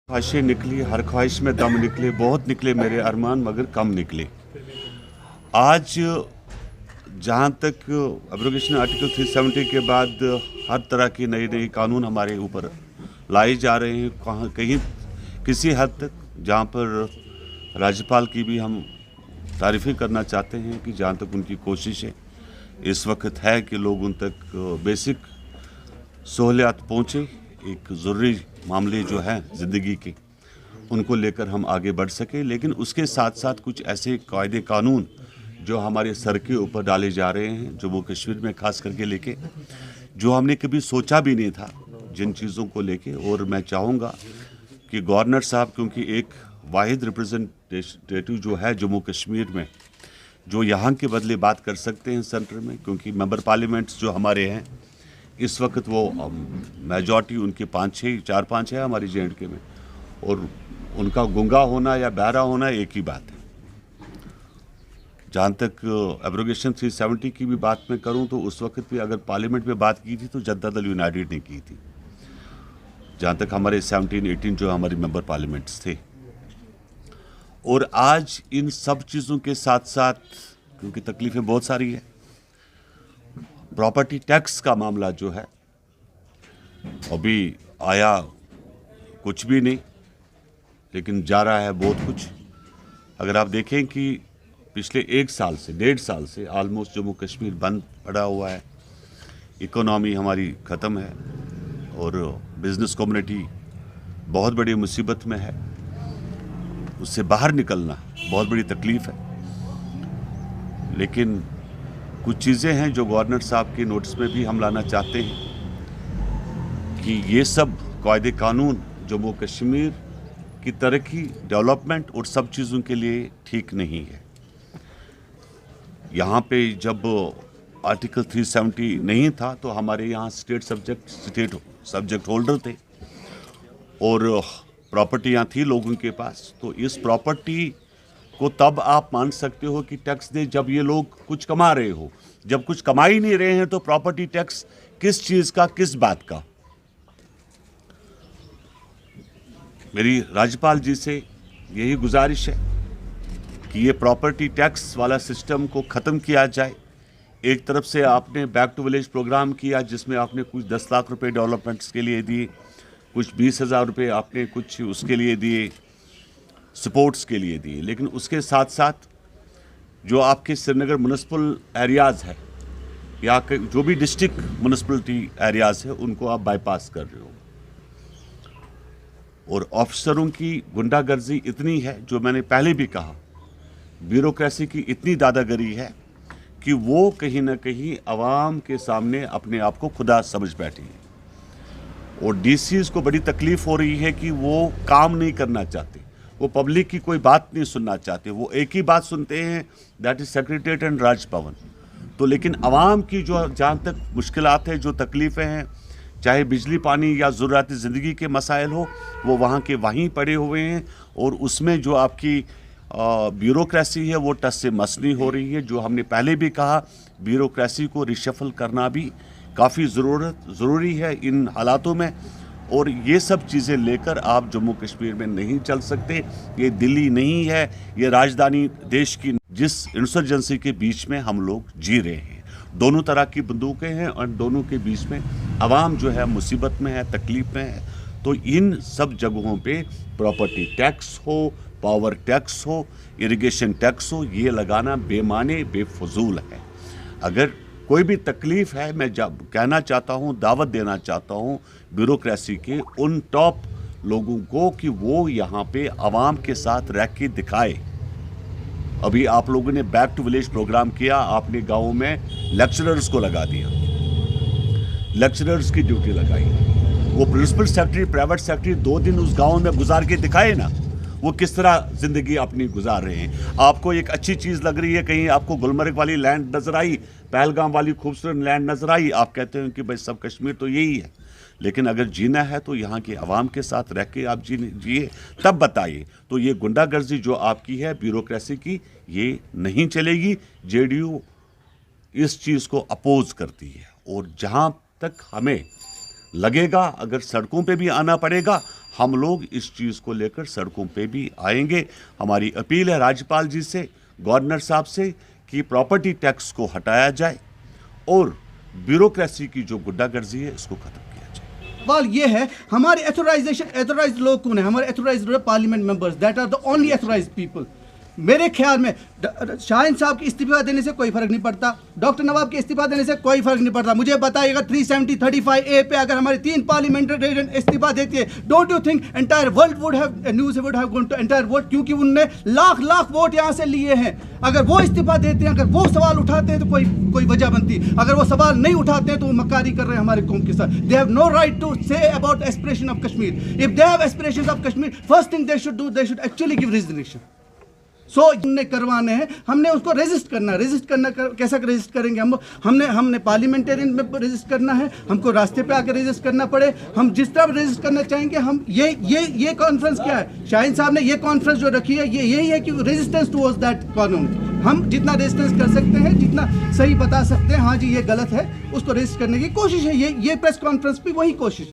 ख्वाहिशें निकली, हर ख्वाहिश में दम निकले, बहुत निकले मेरे अरमान मगर कम निकले। आज जहाँ तक एब्रोगेशन आर्टिकल 370 के बाद हर तरह की नई कानून हमारे ऊपर लाए जा रहे हैं, कहीं किसी हद तक जहाँ पर राज्यपाल की भी हम तारीफ़ें करना चाहते हैं कि जहाँ तक उनकी कोशिशें इस वक्त है कि लोग उन तक बेसिक सहूलियात पहुँचे, एक ज़रूरी मामले जो हैं ज़िंदगी के उनको लेकर हम आगे बढ़ सके। लेकिन उसके साथ साथ कुछ ऐसे कायदे कानून जो हमारे सर के ऊपर डाले जा रहे हैं, जम्मू कश्मीर में खास करके लेके, जो हमने कभी सोचा भी नहीं था जिन चीज़ों को लेके। और मैं चाहूँगा कि गवर्नर साहब, क्योंकि एक वाहिद रिप्रेजेंटेटिव जो है जम्मू कश्मीर में, जो यहाँ के बदले बात कर सकते हैं सेंटर में, क्योंकि मेंबर पार्लियामेंट्स जो हमारे हैं इस वक्त वो मेजॉरिटी उनके 4-5 है हमारी JNK में, और उनका गूंगा होना या बहरा होना एक ही बात है। जहाँ तक एब्रोगेशन 370 की भी बात मैं करूँ तो उस वक्त भी अगर पार्लियामेंट में बात की थी तो जनता दल यूनाइटेड ने की थी, जहाँ तक हमारे 17-18 जो हमारे मेंबर पार्लियामेंट्स थे। और आज इन सब चीज़ों के साथ साथ, क्योंकि तकलीफ़ें बहुत सारी है, प्रॉपर्टी टैक्स का मामला जो है अभी आया कुछ भी नहीं, लेकिन जा रहा है बहुत कुछ। अगर आप देखें कि पिछले 1.5 साल से ऑलमोस्ट जम्मू कश्मीर बंद पड़ा हुआ है, इकोनॉमी हमारी ख़त्म है और बिज़नेस कम्युनिटी बहुत बड़ी मुसीबत में है, उससे बाहर निकलना बहुत बड़ी तकलीफ़ है। लेकिन कुछ चीज़ें हैं जो गवर्नर साहब के नोटिस में भी हम लाना चाहते हैं कि ये सब कायदे कानून जम्मू कश्मीर की तरक्की, डेवलपमेंट और सब चीज़ों के लिए ठीक नहीं है। यहाँ पे जब आर्टिकल 370 नहीं था तो हमारे यहाँ स्टेट सब्जेक्ट होल्डर थे और प्रॉपर्टियाँ थी लोगों के पास। तो इस प्रॉपर्टी को तब आप मान सकते हो कि टैक्स दे जब ये लोग कुछ कमा रहे हो। जब कुछ कमा ही नहीं रहे हैं तो प्रॉपर्टी टैक्स किस चीज़ का, किस बात का। मेरी राज्यपाल जी से यही गुजारिश है कि ये प्रॉपर्टी टैक्स वाला सिस्टम को ख़त्म किया जाए। एक तरफ से आपने बैक टू विलेज प्रोग्राम किया जिसमें आपने कुछ 10 लाख रुपए डेवलपमेंट्स के लिए दिए, कुछ 20,000 रुपये आपने कुछ उसके लिए दिए, सपोर्ट्स के लिए दिए। लेकिन उसके साथ साथ जो आपके श्रीनगर म्यूनिसिपल एरियाज़ है या जो भी डिस्ट्रिक्ट म्यूनिसिपलिटी एरियाज़ है उनको आप बाईपास कर रहे हो। और ऑफिसरों की गुंडागर्दी इतनी है, जो मैंने पहले भी कहा, ब्यूरोक्रेसी की इतनी दादागिरी है कि वो कहीं ना कहीं आवाम के सामने अपने आप को खुदा समझ बैठी है। और DCs को बड़ी तकलीफ हो रही है कि वो काम नहीं करना चाहते, वो पब्लिक की कोई बात नहीं सुनना चाहते, वो एक ही बात सुनते हैं, that is secretariat and Raj Bhavan. तो लेकिन आवाम की जो जहाँ तक मुश्किलात है, जो तकलीफ़ें हैं, चाहे बिजली पानी या ज़रूरत ज़िंदगी के मसाइल हो, वो वहाँ के वहीं पड़े हुए हैं। और उसमें जो आपकी ब्यूरोक्रेसी है वो टस से मस नहीं हो रही है। जो हमने पहले भी कहा, ब्यूरोक्रेसी को रिशफल करना भी काफ़ी ज़रूरी है इन हालातों में। और ये सब चीज़ें लेकर आप जम्मू कश्मीर में नहीं चल सकते। ये दिल्ली नहीं है, ये राजधानी देश की, जिस इंसर्जेंसी के बीच में हम लोग जी रहे हैं। दोनों तरह की बंदूकें हैं और दोनों के बीच में आवाम जो है मुसीबत में है, तकलीफ में है। तो इन सब जगहों पे प्रॉपर्टी टैक्स हो, पावर टैक्स हो, इरिगेशन टैक्स हो, ये लगाना बेमाने बेफजूल है। अगर कोई भी तकलीफ़ है, मैं कहना चाहता हूँ, दावत देना चाहता हूँ ब्यूरोक्रेसी के उन टॉप लोगों को कि वो यहाँ पे आवाम के साथ रह के दिखाए। अभी आप लोगों ने बैक टू विलेज प्रोग्राम किया, आपने गाँव में लेक्चरर्स को लगा दिया, लेक्चरर्स की ड्यूटी लगाई। वो प्रिंसिपल सेक्रेटरी, प्राइवेट सेक्रेटरी 2 दिन उस गाँव में गुजार के दिखाए ना, वो किस तरह ज़िंदगी अपनी गुजार रहे हैं। आपको एक अच्छी चीज़ लग रही है, कहीं आपको गुलमर्ग वाली लैंड नज़र आई, पहलगाम वाली खूबसूरत लैंड नज़र आई, आप कहते हैं कि भाई सब कश्मीर तो यही है। लेकिन अगर जीना है तो यहाँ के आवाम के साथ रह के आप जिए, तब बताइए। तो ये गुंडागर्दी जो आपकी है ब्यूरोक्रेसी की, ये नहीं चलेगी। JDU इस चीज़ को अपोज करती है। और जहाँ तक हमें लगेगा, अगर सड़कों पे भी आना पड़ेगा, हम लोग इस चीज़ को लेकर सड़कों पे भी आएंगे। हमारी अपील है राज्यपाल जी से, गवर्नर साहब से कि प्रॉपर्टी टैक्स को हटाया जाए और ब्यूरोक्रेसी की जो गुंडागर्दी है इसको खत्म किया जाए। सवाल ये है, हमारे एथोराइज्ड लोग कौन है? हमारे authorised parliament members, that are the only authorised people. मेरे ख्याल में शाहीन साहब के इस्तीफा देने से कोई फर्क नहीं पड़ता, डॉक्टर नवाब के इस्तीफा देने से कोई फर्क नहीं पड़ता। मुझे बताइएगा 370-35A पे अगर हमारे 3 पार्लियामेंटेरियन इस्तीफा देती है, don't you think entire world would have news would have gone to entire world, क्योंकि उनने लाख वोट यहाँ से लिए हैं। अगर वो इस्तीफा देते हैं, अगर वो सवाल उठाते हैं तो कोई वजह बनती। अगर वो सवाल नहीं उठाते हैं तो वो मक्कारी कर रहे हैं हमारे कौम के साथ। They have no right to say about aspiration of Kashmir. If they have aspirations of Kashmir, first thing they should do, they should actually give reservation. हमने करवाने हैं, हमने उसको रेजिस्ट करना कैसा रेजिस्ट करेंगे? हमने पार्लियामेंटेरियन में रेजिस्ट करना है, हमको रास्ते पे आकर रेजिस्ट करना पड़े, हम जिस तरह रेजिस्ट करना चाहेंगे। हम ये कॉन्फ्रेंस क्या है? शाहीन साहब ने ये कॉन्फ्रेंस जो रखी है, ये यही है कि रेजिस्टेंस टुवर्ड्स दैट कानून। हम जितना रेजिस्टेंस कर सकते हैं, जितना सही बता सकते हैं, हाँ जी ये गलत है, उसको रेजिस्ट करने की कोशिश है। ये प्रेस कॉन्फ्रेंस भी वही कोशिश।